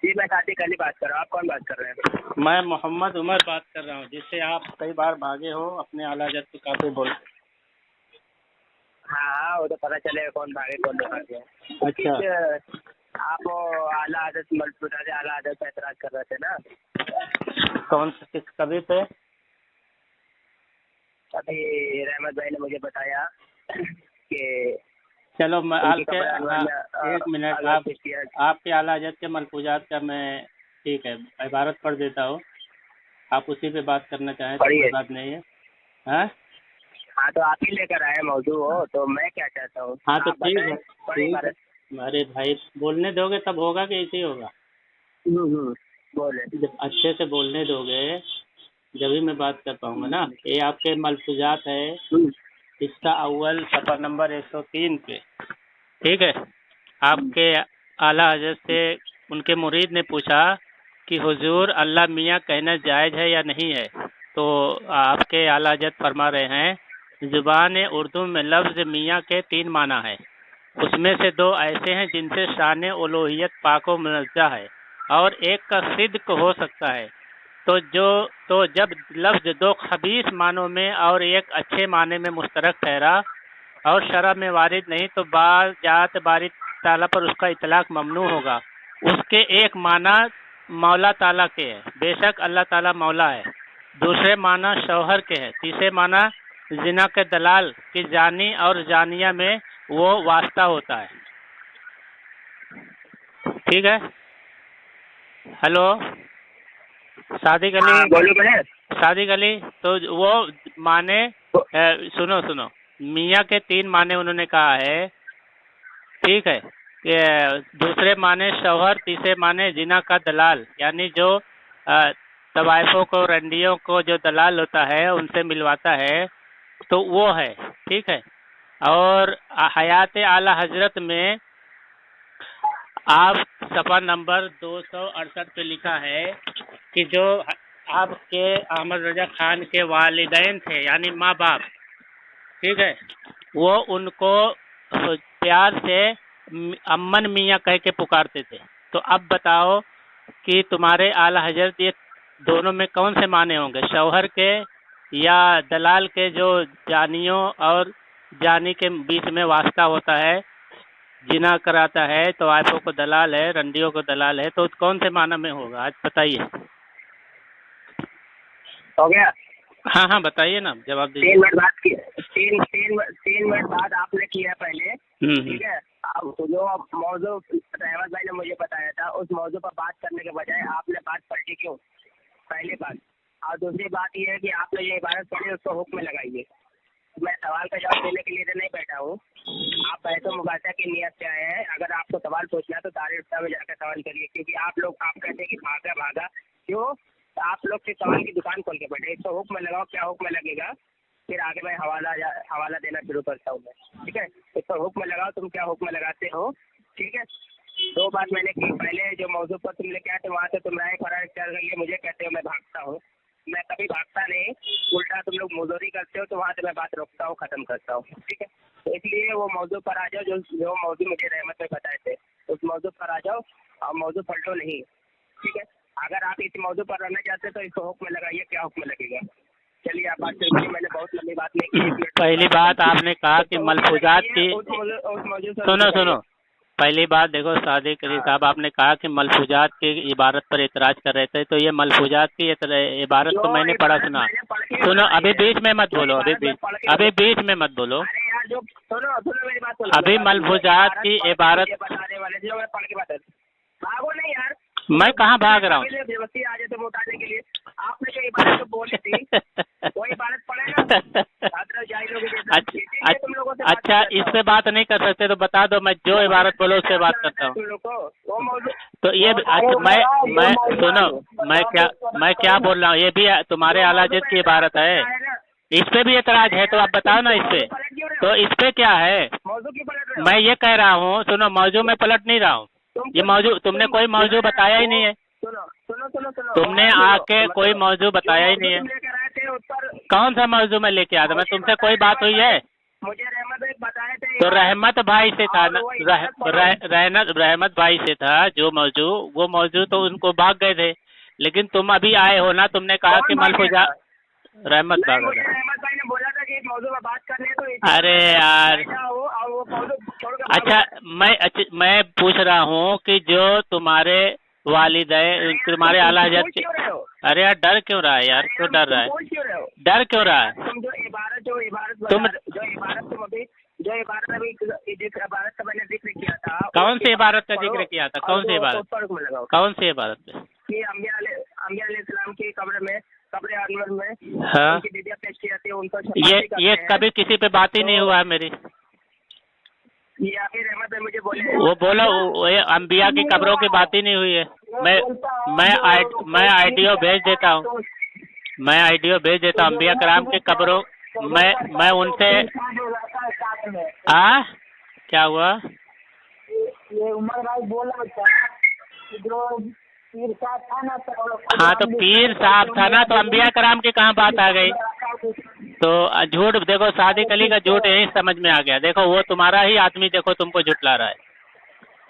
जी मैं सादिक अली बात कर रहा हूँ। आप कौन बात कर रहे हैं? मैं मोहम्मद उमर बात कर रहा हूँ, जिससे आप कई बार भागे हो अपने आला हज़रत को काफी बोल। हाँ वो तो पता चलेगा कौन भागे कौन नहीं भागे। अच्छा, आप आला हज़रत मलफूजा से आला हज़रत पे एतराज कर रहे थे ना? कौन सा किस कवि पे? अभी रहमत भाई ने मुझे बताया कि चलो मैं उनकी एक मिनट, आपके आला हज़रत के मलफूजात का मैं ठीक है इबारत पढ़ देता हूँ, आप उसी पे बात करना चाहें तो कोई बात नहीं है। हाँ हाँ तो आप ही लेकर आए मौजू हो, तो मैं क्या चाहता हूँ। हाँ तो ठीक है, ठीक है। अरे भाई बोलने दोगे तब होगा कि ऐसे ही होगा? बोले जब अच्छे से बोलने दोगे जब ही मैं बात कर पाऊंगा ना। ये आपके मलफूजात है, इसका अव्वल सफ़र नंबर 103 पे, ठीक है। आपके आला हज़रत से उनके मुरीद ने पूछा कि हुजूर अल्लाह मियाँ कहना जायज़ है या नहीं है, तो आपके आला हज़रत फरमा रहे हैं ज़ुबान उर्दू में लफ्ज़ मियाँ के 3 माना है, उसमें से 2 ऐसे हैं जिनसे शान उलूहियत पाक व मुनज़्ज़ह है और एक का सिद्क हो सकता है। तो जब लफ्ज़ 2 खबीस मानों में और एक अच्छे माने में मुश्तरक ठहरा और शरअ में वारिद नहीं, तो जात बारी ताला पर उसका इतलाक ममनू होगा। उसके एक माना मौला ताला के है, बेशक अल्लाह ताला मौला है। दूसरे माना शौहर के है। तीसरे माना जिना के दलाल की जानी और जानिया में वो वास्ता होता है। ठीक है। हेलो सादिक अली। बोलो मैंने सादिक अली, तो वो माने सुनो मियाँ के 3 माने उन्होंने कहा है, ठीक है। दूसरे माने शौहर, तीसरे माने जिना का दलाल, यानी जो तवाइफों को रंडियों को जो दलाल होता है उनसे मिलवाता है, तो वो है, ठीक है। और हयात आला हजरत में आप सफ़ा नंबर 268 पे लिखा है कि जो आपके अहमद रजा खान के वालिदैन थे यानी माँ बाप, ठीक है, वो उनको प्यार से अम्मन मियाँ कह के पुकारते थे। तो अब बताओ कि तुम्हारे आला हजरत ये दोनों में कौन से माने होंगे, शौहर के या दलाल के जो जानियों और जानी के बीच में वास्ता होता है, जिना कराता है, तो आयफों को दलाल है, रंडियों को दलाल है, तो कौन से माना में होगा? आज बताइए। हो गया? हाँ बताइए ना, जवाब दीजिए। 3 मिनट बात की, 3 मिनट बाद आपने किया पहले, ठीक है। अब जो मौजू रहमत भाई ने मुझे बताया था उस मौजू पर बात करने के बजाय आपने बात पलटी क्यों? पहली बात। और दूसरी बात यह है कि आपने ये इबारत पढ़ी उसको हुक्म में लगाइए। मैं सवाल का जवाब देने के लिए तो नहीं बैठा हूँ। आप बहस मुबासा की नियत से आए हैं। अगर आपको सवाल पूछना है तो दारुल में जाकर सवाल करिए, क्योंकि आप कहते हैं कि भागा क्यों? तो आप लोग फिर सवाल की दुकान खोल के बैठे। इसको हुक्म लगाओ, क्या हुक्म लगेगा, फिर आगे मैं हवाला देना शुरू करता हूँ मैं, ठीक है। इसको हुक्म लगाओ, तुम क्या हुक्म लगाते हो, ठीक है। 2 बात मैंने की। पहले जो मौजू पर तुमने क्या थे वहाँ से तुम राय फरार कर रही है, मुझे कहते हो मैं भागता हूँ। मैं कभी भागता नहीं, उल्टा तुम लोग मुजोरी करते हो, तो वहाँ से मैं बात रोकता हूँ, खत्म करता हूँ, ठीक है। तो इसलिए वो मौजू पर आ जाओ जो मौजू मुझे रहमत में बताए थे, उस मौजू पर आ जाओ और मौजू पलटो नहीं, ठीक है। अगर आप इस मौजू पर रहना चाहते तो इसको हुक्म लगाइए, क्या हुक्म लगेगा। चलिए आप बात करिए, मैंने बहुत लंबी बात नहीं की। पहली बात आपने कहा कि मलफूजात की, सुनो पहली बात देखो सादिक अली साहब, आपने कहा कि मलफूजात की इबारत पर एतराज कर रहे थे, तो ये मलफूजात की इबारत को मैंने पढ़ा सुना। सुनो, अभी बीच में मत बोलो, अभी बीच में मत बोलो। सुनो मेरी बात, अभी मलफूजात की इबारत भागो नहीं यार, मैं कहाँ भाग रहा हूँ? आ जाते वो उतारने के लिए आपने जो इबारत तो बोली थी वो इबारत पढ़ेगा। अच्छा इस पे बात नहीं कर सकते तो बता दो, मैं जो इबारत बोलो उससे बात करता हूँ। तो ये मैं सुनो, मैं क्या बोल रहा हूँ, ये भी तुम्हारे आला हज़रत की इबारत है, इस पे भी एतराज है, तो आप बताओ ना इस पे, तो इस पे क्या है? मैं ये कह रहा हूँ, सुनो, मौजू में पलट नहीं रहा हूँ, ये मौजू तुमने कोई मौजू बताया ही नहीं है। तुमने आके कोई मौजू बताया ही नहीं है। कौन सा मौजू में लेके आया था? मैं तुमसे कोई बात हुई है? मुझे रहमत भाई बताए थे। तो रहमत भाई से था ना, रहमत भाई से था जो मौजू, वो मौजू तो उनको भाग गए थे, लेकिन तुम अभी आए हो ना, तुमने कहा कि मलफूजा रहमत भाग मुझे गए। रहमत भाई ने बोला था कि इस मौजू पर बात करनी है, तो अरे यार, और वो मौजू छोड़कर अच्छा मैं पूछ रहा हूँ कि जो तुम्हारे वालिदैन, तुम्हारे आला हजरत के, अरे यार डर क्यों रहा है यार, क्यों डर रहा है, डर क्यों रहा है? तुम जो इबारत तुम जो इबारत अभी जिस इबारत का मैंने जिक्र किया था, कौन सी इबारत का जिक्र किया था, कौन सी इबारत, कौन सी इबारत पे? कि अंबिया अलैहिस्सलाम की कब्र अनवर में हाँ, उनकी विद्या पेश की जाती है, उनको ये कभी किसी पे बात ही नहीं हुआ है मेरी। ये आपकी रहमत है, मुझे बोले वो बोलो, ये अंबिया की कब्रों की बात ही नहीं हुई है। मैं आईडियो भेज देता हूँ, मैं आईडियो भेज देता हूँ अंबिया कराम की कब्रों, मैं उनसे क्या हुआ? ये उमर भाई बोला था पीर साहब था ना, हाँ तो पीर साहब था ना, तो अंबिया कराम की कहाँ बात आ गई? तो झूठ देखो, सादिक अली का झूठ यही समझ में आ गया। देखो वो तुम्हारा ही आदमी, देखो तुमको झुटला रहा है।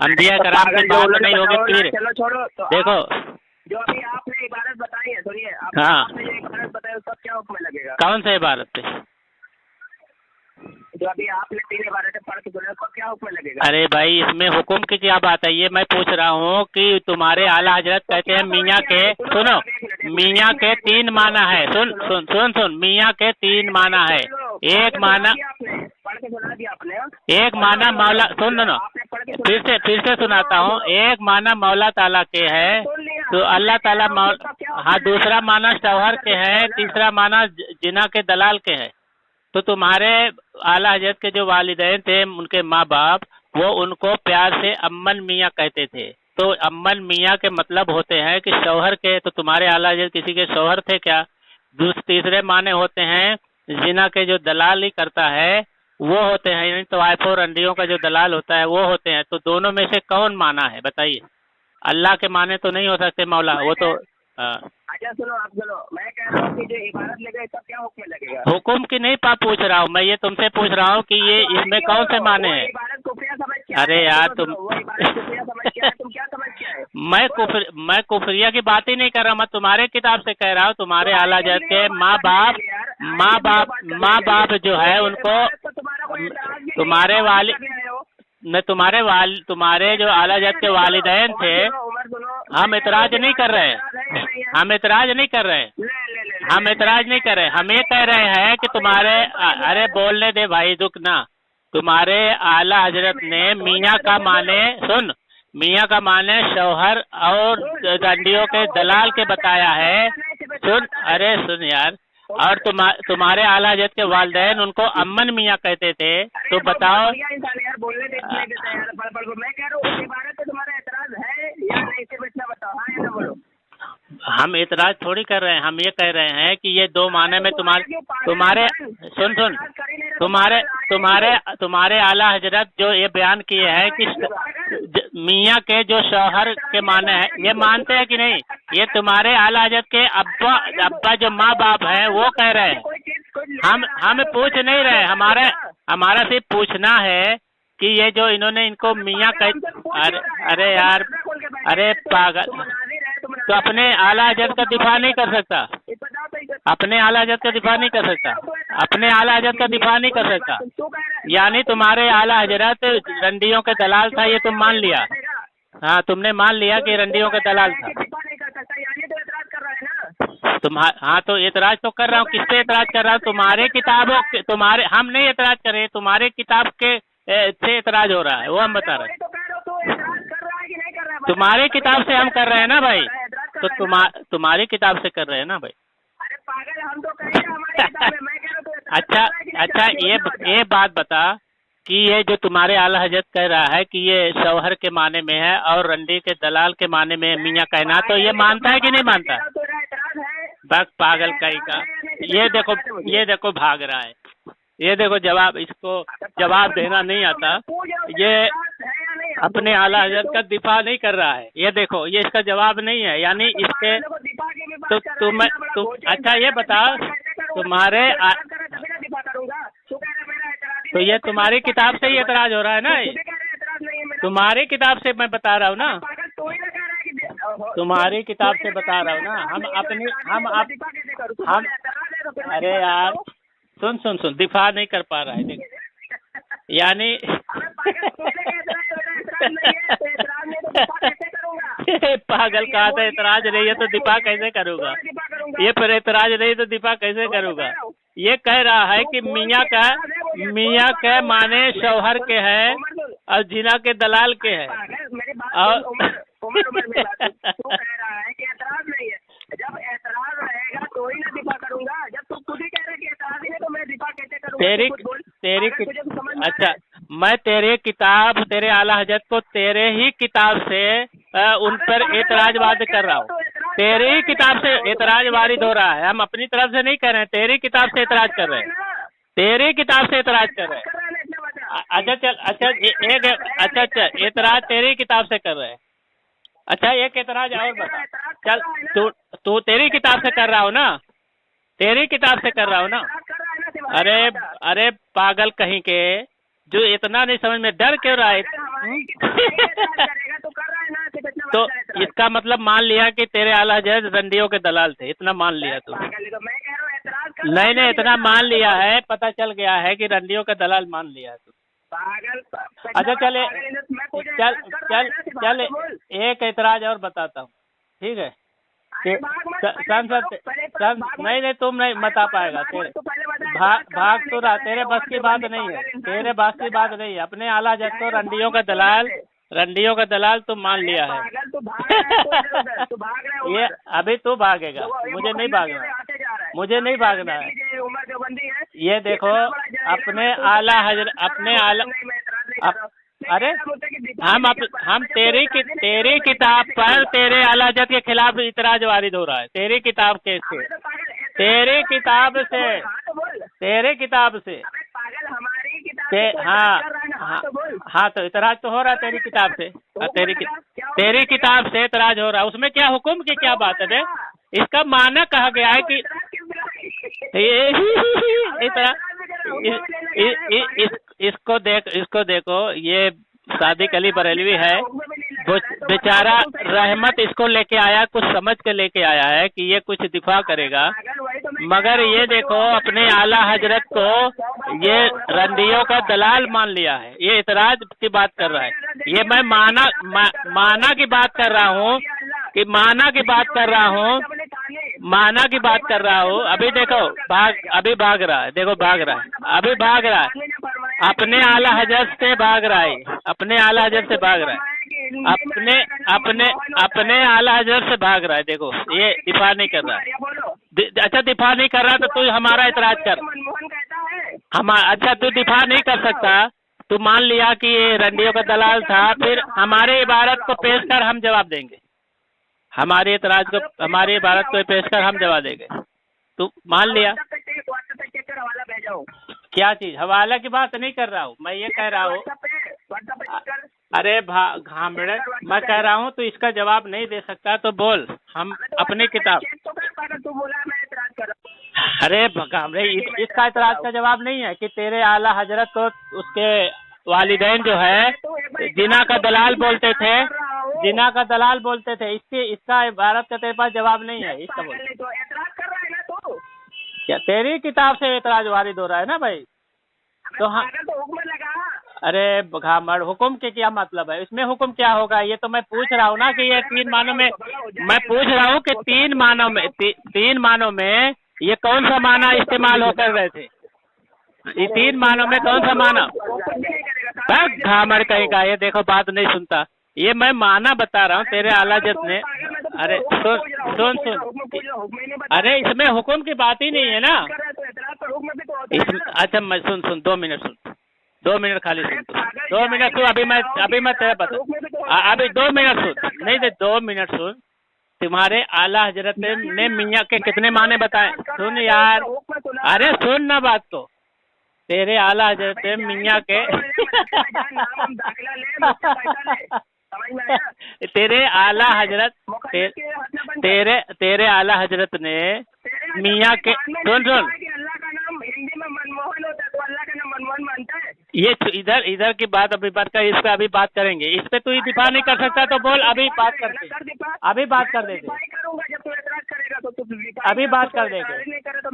अंबिया कराम की बात नहीं होगी पीर। चलो छोड़ो, तो देखो जो अभी आपने इबारत बताई है, सुनिए, हाँ, आपने जो इबारत बताई उसका क्या हुक्म लगेगा? कौन सा इबारत पे? जो अभी आपने 3 इबारतें पढ़ के बोला, उसका क्या हुक्म लगेगा? अरे भाई इसमें हुक्म की क्या बात है, ये मैं पूछ रहा हूँ कि तुम्हारे आला हजरत कहते हैं मियाँ के, सुनो, मियाँ के 3 माना है, सुन मियाँ के 3 माना है। एक माना, एक माना मौला, सुन लो, फिर से सुनाता हूँ। एक माना मौला ताला के है, तो अल्लाह ताला हाँ, दूसरा माना शौहर के है, तीसरा माना जिना के दलाल के है। तो तुम्हारे आला हजरत के जो वालिदैन थे, उनके माँ बाप, वो उनको प्यार से अम्मन मियाँ कहते थे। तो अम्मन मियाँ के मतलब होते हैं कि शौहर के, तो तुम्हारे आला हजरत किसी के शौहर थे क्या? तीसरे माने होते हैं जिना के जो दलाल ही करता है वो होते हैं, यानी तवाइफ और अंडियों का जो दलाल होता है वो होते हैं। तो दोनों में से कौन माना है बताइए? अल्लाह के माने तो नहीं हो सकते मौला, वो तो अच्छा सुनो, आप सुनो, मैं कह रहा हूँ कि जो इबारत लगेगा इसका क्या हुक्म लगेगा? हुक्म की नहीं पूछ रहा हूँ मैं, ये तुमसे पूछ रहा हूँ कि ये इसमें कौन से माने हैं? अरे यार तुम मैं कुफरिया की बात ही नहीं कर रहा, मैं तुम्हारे किताब से कह रहा हूँ। तुम्हारे आला हजरत के माँ बाप जो है उनको, तुम्हारे जो आला हजरत के वालिदैन थे, हम इतराज नहीं कर रहे, हम इतराज नहीं कर रहे, हम ये कह रहे हैं कि तुम्हारे, अरे बोलने दे भाई, दुख ना, तुम्हारे आला हजरत ने मियाँ का माने, सुन, मियाँ का माने शौहर और अंडियों के दलाल के बताया है, सुन, अरे सुन यार, और तुम्हारे आला हजरत के वालिदैन उनको अम्मन मियाँ कहते थे। तो बताओ, हम इतराज थोड़ी कर रहे हैं, हम ये कह रहे हैं कि ये 2 माने में तुम्हारे सुन तुम्हारे आला हजरत जो ये बयान किए हैं कि मियाँ के जो शौहर के माने हैं, ये मानते हैं कि नहीं? ये तुम्हारे आला हजरत के अब्बा जो माँ बाप हैं वो कह रहे हैं। हम पूछ नहीं रहे, हमारा सिर्फ पूछना है कि ये जो इन्होंने इनको मियाँ कह, अरे यार, अरे पागल, तो अपने आला हजरत का दिफा नहीं कर सकता, अपने आला हजरत का दिफा नहीं कर सकता, अपने आला हजरत का दिफा नहीं कर सकता, यानी तुम्हारे आला हजरत रंडियों के दलाल था, ये तुम मान लिया? हाँ, तुमने मान लिया कि रंडियों का दलाल था। हाँ, तो एतराज तो कर रहा हूँ, किस पे एतराज कर रहा हूँ? तुम्हारे किताबों के, तुम्हारे, हम नहीं एतराज कर रहे, तुम्हारे किताब के से एतराज हो रहा है, वो हम बता रहे हैं। तुम्हारे किताब से हम कर रहे हैं ना भाई, तो तुम्हारी किताब से कर रहे हैं ना भाई। अरे पागल, हम तो कह रहे हैं हमारी किताब में, मैं कह रहा हूँ अच्छा, ये बात बता कि ये जो तुम्हारे आला हजरत कह रहा है कि ये शौहर के माने में है और रंडी के दलाल के माने में मियाँ कहना, तो ये मानता है कि नहीं मानता? बस पागल कहीं का, ये देखो भाग रहा है, ये देखो जवाब, इसको जवाब देना नहीं आता, ये अपने आला हजरत का दिफा नहीं कर रहा है। ये देखो, ये इसका जवाब नहीं है, यानी इसके तो तुम अच्छा ये बताओ, तुम्हारे तो ये तुम्हारी किताब से ही एतराज हो रहा है ना, तुम्हारी किताब से मैं बता रहा हूँ ना, तुम्हारी किताब से बता रहा हूँ ना। हम अरे यार सुन सुन सुन, दिफा नहीं कर पा रहा है देख, यानी पागल कहा था, एतराज नहीं है तो दिफा कैसे करूँगा, ये पर एतराज नहीं तो दिफा कैसे करूँगा। ये कह रहा है कि मियाँ के माने शौहर के है और जीना के दलाल के है। और जब एतराज रहेगा तो ही ना दिफा करूंगा, जब तू खुद ही कह रहा है कि एतराज ही नहीं तो मैं दिफा कैसे करूंगा। अच्छा, मैं तेरे किताब, तेरे आला हजरत को तेरे ही किताब से उन पर एतराजवाद कर रहा हूँ, तेरे ही किताब से एतराज वारिद हो रहा है। हम अपनी तरफ से नहीं कर रहे हैं, तेरी किताब से एतराज कर रहे हैं, तेरी किताब से एतराज कर रहे हैं। अच्छा चल, अच्छा एक, अच्छा एतराज तेरी किताब से कर रहे हैं। अच्छा एक एतराज और बता, चल तू तेरी किताब से कर रहा हो ना, तेरी किताब से कर रहा हो ना। अरे पागल कहीं के, जो इतना नहीं समझ में, डर क्यों रहा है? तो इसका मतलब मान लिया कि तेरे आला हजरत रंडियों के दलाल थे, इतना मान लिया तू? नहीं, इतना मान लिया है, पता चल गया है कि रंडियों का दलाल मान लिया तू। अच्छा चल एक एतराज और बताता हूँ, ठीक है? नहीं तुम नहीं बता पाएगा, तेरे भाग तो रहा, तेरे बस की बात नहीं है, तेरे बस की बात नहीं है। अपने आला हजरत को रंडियों का दलाल तुम मान लिया है। ये अभी तू भागेगा, मुझे नहीं भागना है। ये देखो अपने आला हजरत, अरे हम तेरी किताब पर तेरे आला हजरत के खिलाफ इतराज वारिद हो रहा है, तेरी किताब के से, तेरी किताब से हाँ तो इतराज तो हो रहा है तेरी किताब से, तेरी किताब से इतराज हो रहा है। उसमें क्या हुक्म की क्या बात है? इसका माना कहा गया है कि इसको देखो, ये सादिक अली बरेलवी है, बेचारा रहमत इसको लेके आया, कुछ समझ के लेके आया है कि ये कुछ दिफा करेगा, मगर ये देखो अपने आला हजरत को ये रंडियों का दलाल मान लिया है। ये इतराज की बात कर रहा है, ये मैं माना की बात कर रहा हूँ कि माना की बात कर रहा हूँ। अभी देखो अभी भाग रहा है, देखो अभी भाग रहा है, अपने आला हजरत से भाग रहा है, अपने आला हजरत से भाग रहा है, अपने आला हजरत से भाग रहा है। देखो ये दिफा नहीं कर रहा है। अच्छा दिफा नहीं कर रहा तो तू हमारा इतराज कर। अच्छा तू दिफा नहीं कर सकता, तू मान लिया कि ये रंडियों का दलाल था, फिर हमारे इबारत को पेश कर, हम जवाब देंगे। हमारे इतराज को, हमारी इबारत को पेश कर, हम जवाब देंगे। तू मान लिया। क्या चीज? हवाला की बात नहीं कर रहा हूँ मैं, ये कह रहा हूँ, अरे घामड़े, मैं कह रहा हूँ तो इसका जवाब नहीं दे सकता तो बोल, हम अपनी किताब। अरे घामड़े, इसका इतराज का जवाब नहीं है कि तेरे आला हजरत को उसके वालिदैन जो है जिना का दलाल बोलते थे, इसका इबारत का तेरे पास जवाब नहीं है। इसका बोल क्या तेरी किताब से एतराज वारिद हो रहा है ना भाई? तो हाँ, अरे घामड़, हुक्म के क्या मतलब है? इसमें हुक्म क्या होगा? ये तो मैं पूछ रहा हूँ ना कि ये 3 मानों में, मैं पूछ रहा हूँ कि 3 मानों में ये कौन सा माना इस्तेमाल होकर रहे थे? ये 3 मानों में कौन सा माना? घामड़ कहीं का, ये देखो बात नहीं सुनता। ये मैं माना बता रहा हूँ तेरे आला हजरत ने। अरे सुन, अरे इसमें हुक्म की बात ही नहीं है ना। अच्छा मैं सुन 2 मिनट सुन, 2 मिनट खाली सुन, 2 मिनट सुन। अभी मैं तेरा बता, अभी 2 मिनट सुन, नहीं 2 मिनट सुन। तुम्हारे आला हजरत ने मियाँ के कितने माने बताए? सुन यार, अरे सुन ना बात तो। तेरे आला हजरत मियाँ के तेरे आला हजरत तेरे आला हजरत ने मियाँ के, सुन अल्लाह का नाम हिंदी में मनमोहन होता है, तो अल्लाह का नाम मनमोहन मानता है? ये इधर इधर की बात अभी बात कर, इस पे अभी बात करेंगे। इस पे तू ही दिफा नहीं कर सकता तो बोल, अभी बात करते, अभी बात कर देते, करूंगा जब तू एतराज करेगा तो तू अभी बात कर देते,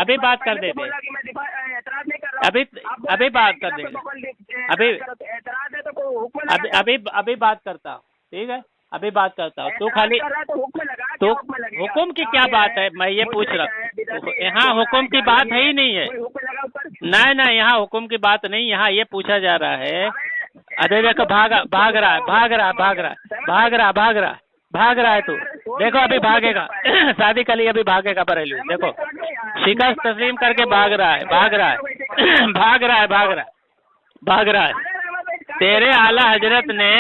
अभी बात कर देते, एतराज नहीं कर रहा। अभी बात कर देंगे, अभी एतराज है तो कोई हुक्म अभी अभी अभी बात करता हूँ, ठीक है, अभी बात करता हूँ। तू खाली तो हुक्म की क्या बात है, मैं ये पूछ रहा हूँ। यहाँ हुक्म की बात है ही नहीं है, नहीं नहीं, यहाँ हुक्म की बात नहीं, यहाँ ये पूछा जा रहा है। अरे देखो भाग रहा है तू, देखो अभी भागेगा शादी के लिए अभी भागेगा बरेली, देखो शिकस्त तस्लीम करके भाग रहा है तेरे आला हजरत ने